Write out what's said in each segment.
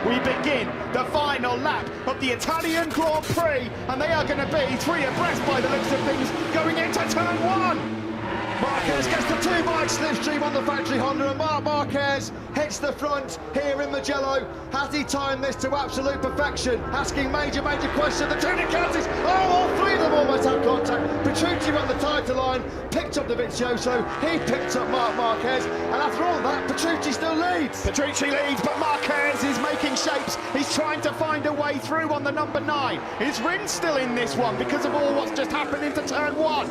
we begin the final lap of the Italian Grand Prix, and they are going to be three abreast by the looks of things going into turn one. Marquez gets the two-bike slipstream on the factory Honda, and Marc Marquez hits the front here in Mugello. Has he timed this to absolute perfection? Asking major questions. The two Ducatis, all three of them almost had contact. Petrucci on the title line, picked up Dovizioso, he picked up Marc Marquez, and after all that, Petrucci still leads. Petrucci leads, but Marquez is making shapes. He's trying to find a way through on the number 9. Is Rins still in this one because of all what's just happened into turn 1?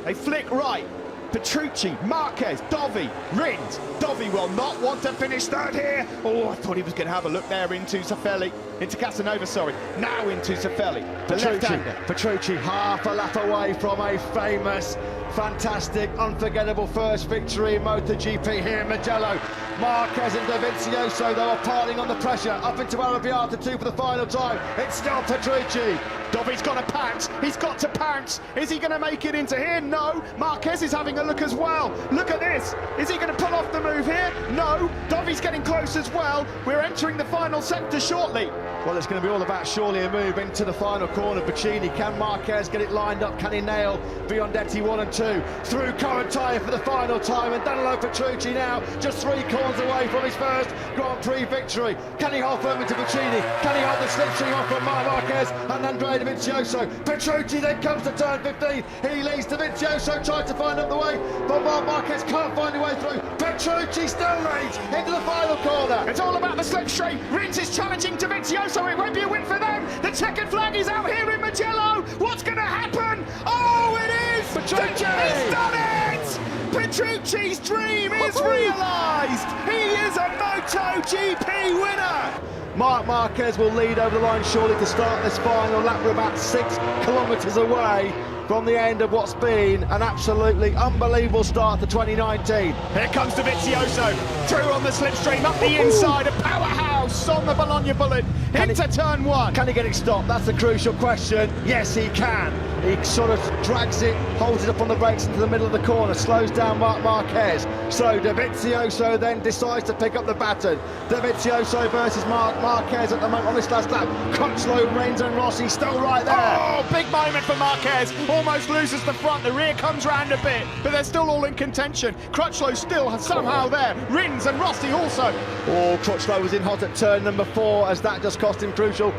They flick right. Petrucci, Marquez, Dovi, Rins. Dovi will not want to finish third here. Oh, I thought he was going to have a look there into Cifelli, into Casanova, sorry. Now into Cifelli, the left-hander. Petrucci half a lap away from a famous, fantastic, unforgettable first victory in MotoGP here in Mugello. Marquez and Dovizioso, though, are piling on the pressure up into Arrabbiata 2 for the final time. It's still Petrucci. Dovi's got to pounce. He's got to pounce. Is he going to make it into here? No. Marquez is having a look as well. Look at this. Is he going to pull off the move here? No. Dovi's getting close as well. We're entering the final sector shortly. Well, it's going to be all about surely a move into the final corner. Bacchini, can Marquez get it lined up? Can he nail Biondetti 1 and 2? Through Correntaya for the final time, and Danilo Petrucci now just 3 corners away from his first Grand Prix victory. Can he hold firm into Bacchini? Can he hold the slipstream off from Marc Marquez and Andrea Dovizioso? Petrucci then comes to turn 15. He leads Dovizioso, tries to find up the way, but Marc Marquez can't find a way through. Petrucci still leads into the final corner. It's all about the slipstream. Rins is challenging Dovizioso. It won't be a win for them. The checkered flag is out here in Mugello. What's going to happen? Oh, it is! Petrucci! He's done it! Petrucci's dream is realised. He is a MotoGP winner. Marc Marquez will lead over the line surely to start this final lap. We're about 6 kilometres away from the end of what's been an absolutely unbelievable start to 2019. Here comes Dovizioso, through on the slipstream, up the inside, a powerhouse on the Bologna Bullet, into turn 1. Can he get it stopped? That's the crucial question. Yes, he can. He sort of drags it, holds it up on the brakes into the middle of the corner, slows down Marc Marquez. So Dovizioso then decides to pick up the baton. Dovizioso versus Marc Marquez at the moment on this last lap. Crutchlow, Rins and Rossi still right there. Oh, big moment for Marquez. Almost loses the front, the rear comes round a bit, but they're still all in contention. Crutchlow still somehow there. Rins and Rossi also. Oh, Crutchlow was in hot at turn number 4 as that just cost him crucial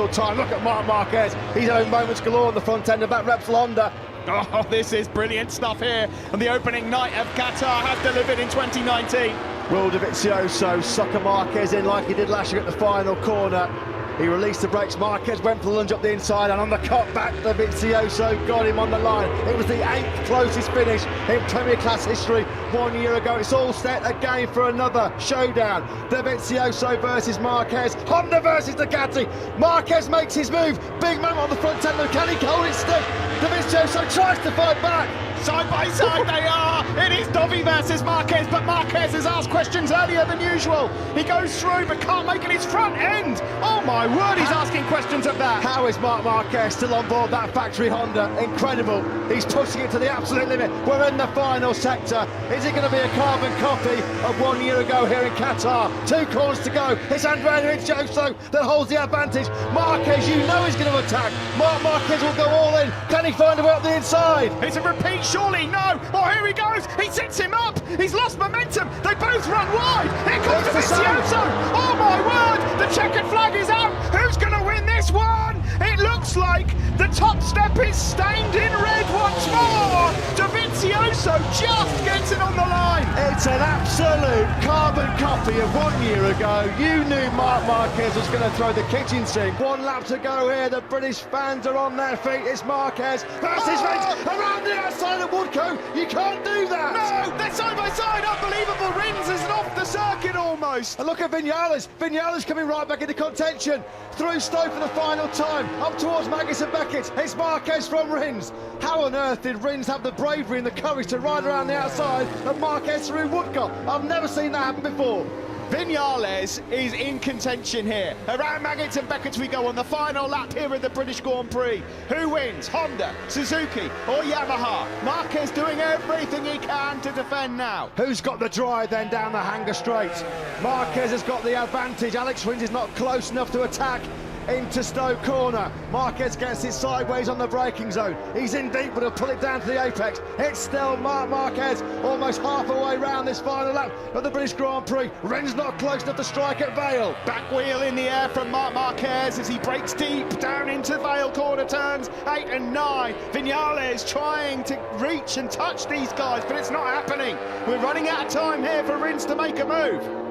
time. Look at Marc Marquez. He's having moments galore on the front end of that Repsol Honda. Oh, this is brilliant stuff here. And the opening night of Qatar has delivered in 2019. Will Dovizioso sucker Marquez in like he did last year at the final corner? He released the brakes, Marquez went for the lunge up the inside, and on the cut back, Dovizioso got him on the line. It was the 8th closest finish in Premier Class history 1 year ago. It's all set again for another showdown. Dovizioso versus Marquez, Honda versus Ducati. Marquez makes his move, big moment on the front end, can he hold it stick? Dovizioso tries to fight back. Side by side they are. It is Dovi versus Marquez, but Marquez has asked questions earlier than usual. He goes through but can't make it his front end. Oh my word, he's asking questions of that. How is Marc Marquez still on board that factory Honda? Incredible. He's pushing it to the absolute limit. We're in the final sector. Is it going to be a carbon copy of 1 year ago here in Qatar? 2 corners to go. It's Andrea Dovizioso that holds the advantage. Marquez, you know he's going to attack. Marc Marquez will go all in. Can he find a way up the inside? It's a repeat, surely. No. Oh, here he goes. He sets him up. He's lost momentum. They both run wide. Here comes Dovizioso. Oh my word. The checkered flag is out. Who's going to win this one? It looks like the top step is stained in red once more. Dovizioso just gets it on the line. It's an absolute carbon copy of 1 year ago. You knew Marc Marquez was going to throw the kitchen sink. 1 lap to go here. The British fans are on their feet. It's Marquez versus Rins around the outside of Woodcote. You can't do that. No, they're side by side. Unbelievable. Rins is off the circuit almost. And look at Vinales. Vinales coming right back into contention. Through Stowe for the final time. Up towards Magnus and Beckett. It's Marquez from Rins. How on earth did Rins have the bravery and the courage to ride around the outside of Marquez through Woodcote? I've never seen that happen before. Viñales is in contention here. Around Maggots and Beckett's we go on the final lap here at the British Grand Prix. Who wins? Honda, Suzuki or Yamaha? Marquez doing everything he can to defend now. Who's got the drive then down the Hanger Straight? Marquez has got the advantage. Alex Rins is not close enough to attack into Stowe Corner. Marquez gets it sideways on the braking zone. He's in deep, but he'll pull it down to the apex. It's still Marc Marquez almost half a way round this final lap of the British Grand Prix. Rins not close enough to strike at Vale. Back wheel in the air from Marc Marquez as he breaks deep down into Vale corner turns 8 and 9. Viñales trying to reach and touch these guys, but it's not happening. We're running out of time here for Rins to make a move.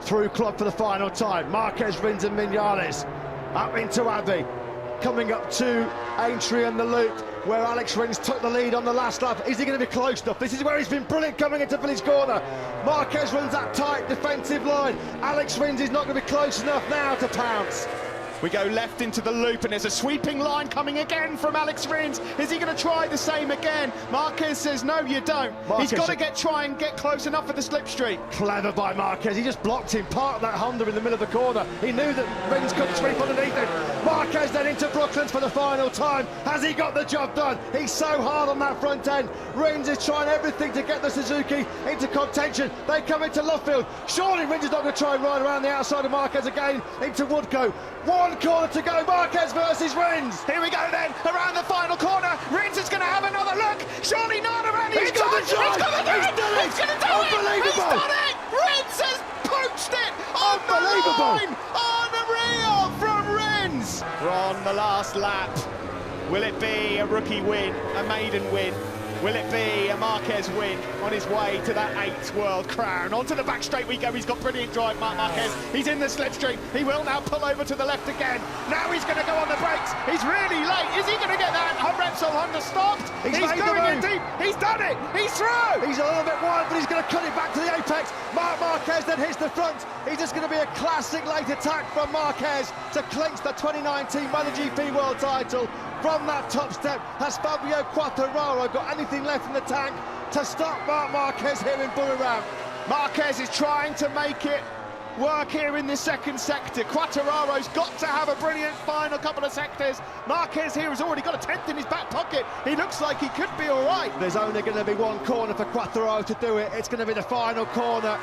Through club for the final time. Marquez, Rins and Viñales up into Abbey, coming up to Aintree and the loop where Alex Rins took the lead on the last lap. Is he going to be close enough? This is where he's been brilliant coming into Village Corner. Marquez runs that tight defensive line. Alex Rins is not going to be close enough now to pounce. We go left into the loop and there's a sweeping line coming again from Alex Rins. Is he going to try the same again? Marquez says no, you don't. Marquez, he's got to try and get close enough for the slipstream. Clever by Marquez. He just blocked him, parked that Honda in the middle of the corner. He knew that Rins couldn't sweep underneath him. Marquez then into Brooklands for the final time. Has he got the job done? He's so hard on that front end. Rins is trying everything to get the Suzuki into contention. They come into Luffield. Surely Rins is not going to try and ride around the outside of Marquez again into Woodcote. One corner to go, Marquez versus Rins. Here we go then, around the final corner. Rins is going to have another look. Surely not around the He's got the drive. He's going to do it. He's going to do it. Unbelievable. He's done it. Rins has poached it on Unbelievable. the line. Unreal from Rins. We're on the last lap. Will it be a rookie win, a maiden win? Will it be a Marquez win on his way to that 8th world crown? Onto the back straight we go. He's got brilliant drive, Marc Marquez. He's in the slipstream. He will now pull over to the left again. Now he's going to go on the brakes. He's really late. Is he going to get that Repsol Honda stopped? He's going in deep. He's done it. He's through. He's a little bit wide, but he's going to cut it back to the apex. Marc Marquez then hits the front. He's just going to be a classic late attack from Marquez to clinch the 2019 MotoGP World title. From that top step, has Fabio Quartararo got anything left in the tank to stop Marc Marquez here in Buriram? Marquez is trying to make it work here in the second sector. Quartararo's got to have a brilliant final couple of sectors. Marquez here has already got a 10th in his back pocket. He looks like he could be all right. There's only going to be one corner for Quartararo to do it. It's going to be the final corner.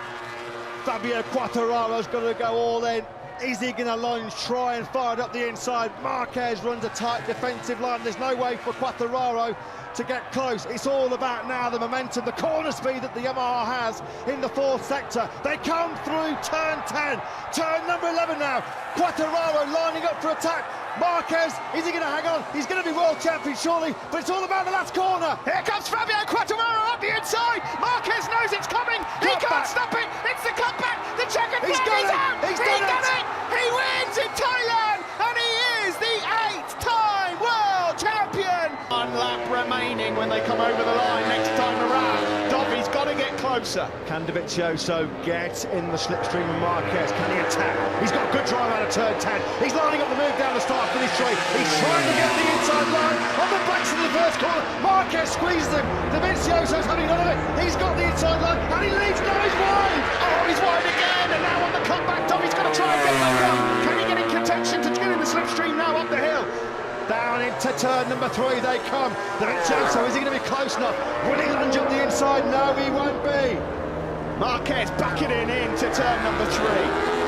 Fabio Quartararo's got to go all in. Is he going to lunge, try and fire it up the inside? Marquez runs a tight defensive line. There's no way for Quartararo to get close. It's all about now the momentum, the corner speed that the Yamaha has in the 4th sector. They come through turn 10, turn number 11 now. Quartararo lining up for attack. Marquez, is he going to hang on? He's going to be world champion surely, but it's all about the last corner. Here comes Fabio Quartararo up the inside. Marquez knows it's coming. He can't stop it. It's the cutback. The checkered flag is out. He's done it. He wins in Thailand, and he is the 8th-time world champion. 1 lap remaining when they come over the line next time around. Dobby's got to get closer. Can Dovizioso get in the slipstream of Marquez? Can he attack? He's got a good drive out of turn 10. He's lining up the move down the start finish straight. He's trying to get the inside line on the brakes in the first corner. Marquez squeezes him. Dovizioso's having none of it. He's got the inside line and he leaves. Now he's wide. Oh, he's wide again, and now on the cutback, Dobby's going to try and get back up. Can he get in contention to get in the slipstream now up the hill? Down into turn number 3 they come. Dovizioso, is he going to be close enough? Will he lunge up the inside? No, he won't be. Marquez backing it into turn number 3.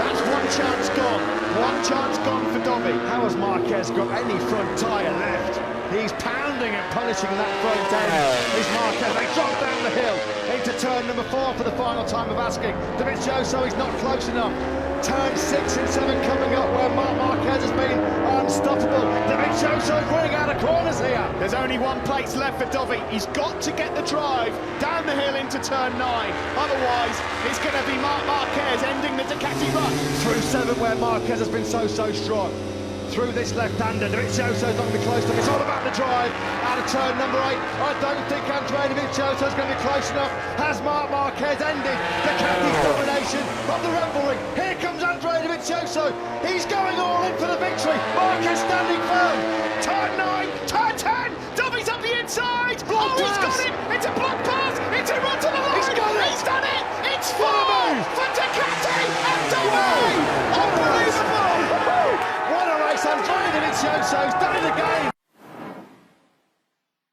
That's one chance gone. One chance gone for Dobby. How has Marquez got any front tyre left? He's pounding and punishing that front end. Is Marquez. They drop down the hill into turn number 4 for the final time of asking. Dovizioso is not close enough. Turn 6 and 7 coming up where Marc Marquez has been unstoppable. Dovizioso's running out of corners here. There's only one place left for Dobby. He's got to get the drive down the hill into turn 9. Otherwise, it's going to be Marc Marquez ending the Ducati run. Through 7 where Marquez has been so strong. Through this left-hander, Dovizioso's not going to be close enough. It's all about the drive out of turn number 8. I don't think Andrea Dovizioso's going to be close enough. Has Marc Marquez ended Ducati's domination of the Red Bull Ring? Here comes Andrea Dovizioso. He's going all in for the victory. Marquez standing firm. Turn 9, turn 10. Dobby's up the inside. Block he's pass. got it. It's a block pass. It's a run to the line. He's got it. He's done it. It's What a 4 move. for Ducati. so. He's done it again.